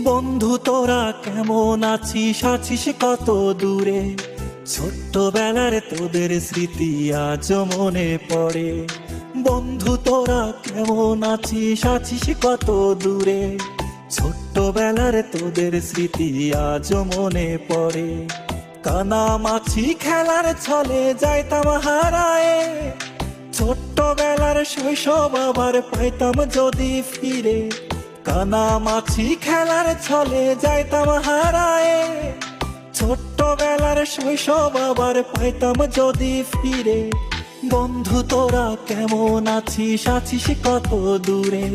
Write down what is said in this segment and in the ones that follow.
বন্ধু তোরা কেমন আছিস, আছিস কত দূরে? ছোট্টবেলার তোদের স্মৃতি আজও মনে পড়ে। বন্ধু তোরা কেমন আছিস, আছিস কত দূরে? ছোট্টবেলার তোদের স্মৃতি আজও মনে পড়ে। কানামাছি খেলার ছলে যাইতাম হারায়ে, ছোট্টবেলার শৈশব আবার পাইতাম যদি ফিরে। কানামাছি খেলার ছলে যাইতাম হারায়ে, ছোট্টবেলার শৈশব আবার পাইতাম যদি ফিরে। বন্ধু তোরা কেমন আছিস, আছিস কত দূরে?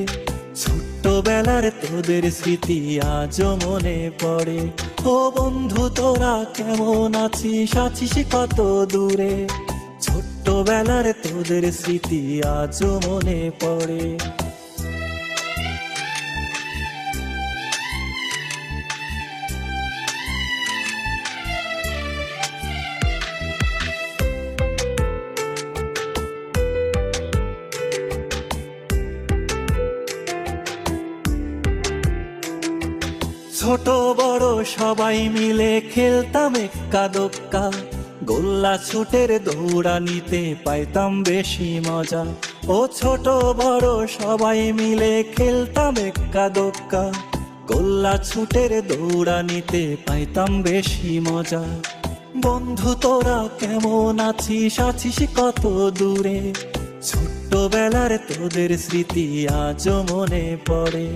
ছোট্টবেলার তোদের স্মৃতি আজও মনে পড়ে। ও বন্ধু তোরা কেমন আছিস, আছিস কত দূরে? ছোট্টবেলার তোদের স্মৃতি আজও মনে পড়ে। ছোট বড় সবাই মিলে খেলতাম এক্কা দোক্কা, গোল্লা ছুটের দৌড়ানিতে পাইতাম বেশি মজা। ও ছোট বড় সবাই মিলে খেলতাম এক্কা দোক্কা, গোল্লা ছুটের দৌড়ানিতে পাইতাম বেশি মজা। বন্ধু তোরা কেমন আছিস, আছিস কত দূরে? ছোট্টবেলার তোদের স্মৃতি আজও মনে পড়ে।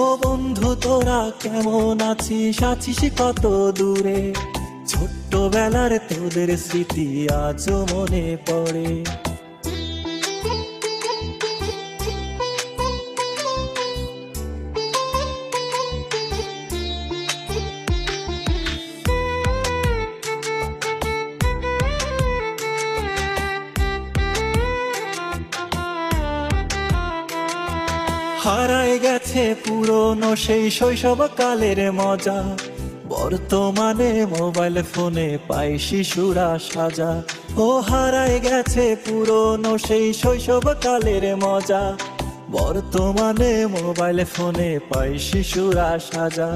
ও বন্ধু তোরা কেমন আছিস, আছিস কত দূরে? ছোট্টবেলার তোদের স্মৃতি আজও মনে পড়ে। হারায় গেছে পুরনো সেই শৈশব কালের মজা, বর্তমানে মোবাইল ফোনে পাই শিশুরা সাজা। ও হারায় গেছে পুরনো সেই শৈশব কালের মজা, বর্তমানে মোবাইল ফোনে পাই শিশুরা সাজা।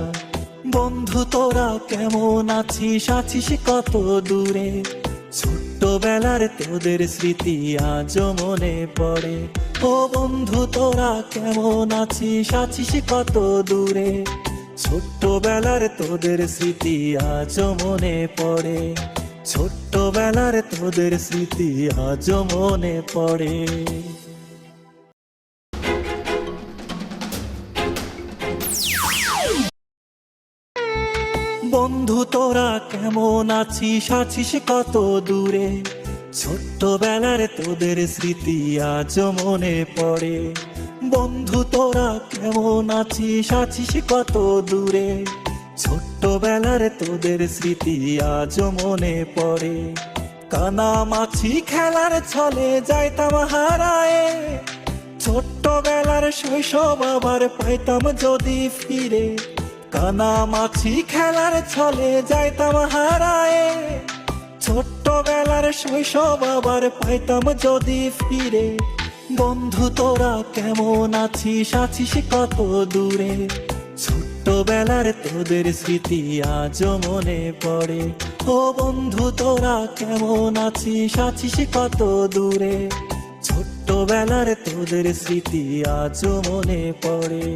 বন্ধু তোরা কেমন আছিস, আছিস কত দূরে? ছোট্টবেলার তোদের স্মৃতি আজও মনে পড়ে। ও বন্ধু তোরা কেমন আছিস, আছিস কত দূরে? ছোট্টবেলার তোদের স্মৃতি আজও মনে পড়ে। ছোট্টবেলার তোদের স্মৃতি আজও মনে পড়ে। বন্ধু তোরা কেমন আছিস, আছিস কত দূরে? ছোট্টবেলার তোদের স্মৃতি আজও মনে পড়ে। বন্ধু তোরা কেমন আছিস, আছিস কত দূরে? ছোট্টবেলার তোদের স্মৃতি আজও মনে পড়ে। কানামাছি খেলার ছলে যাইতাম হারায়ে, ছোট্টবেলার শৈশব আবার পাইতাম যদি ফিরে। কানামাছি খেলার ছলে যাইতাম হারায়ে, ছোট্টবেলার শৈশব আবার পাইতাম যদি ফিরে। বন্ধু তোরা কেমন আছিস, আছিস কত দূরে? ছোট্টবেলার তোদের স্মৃতি আজও মনে পড়ে। ও বন্ধু তোরা কেমন আছিস, আছিস কত দূরে? ছোট্টবেলার তোদের স্মৃতি আজও মনে পড়ে।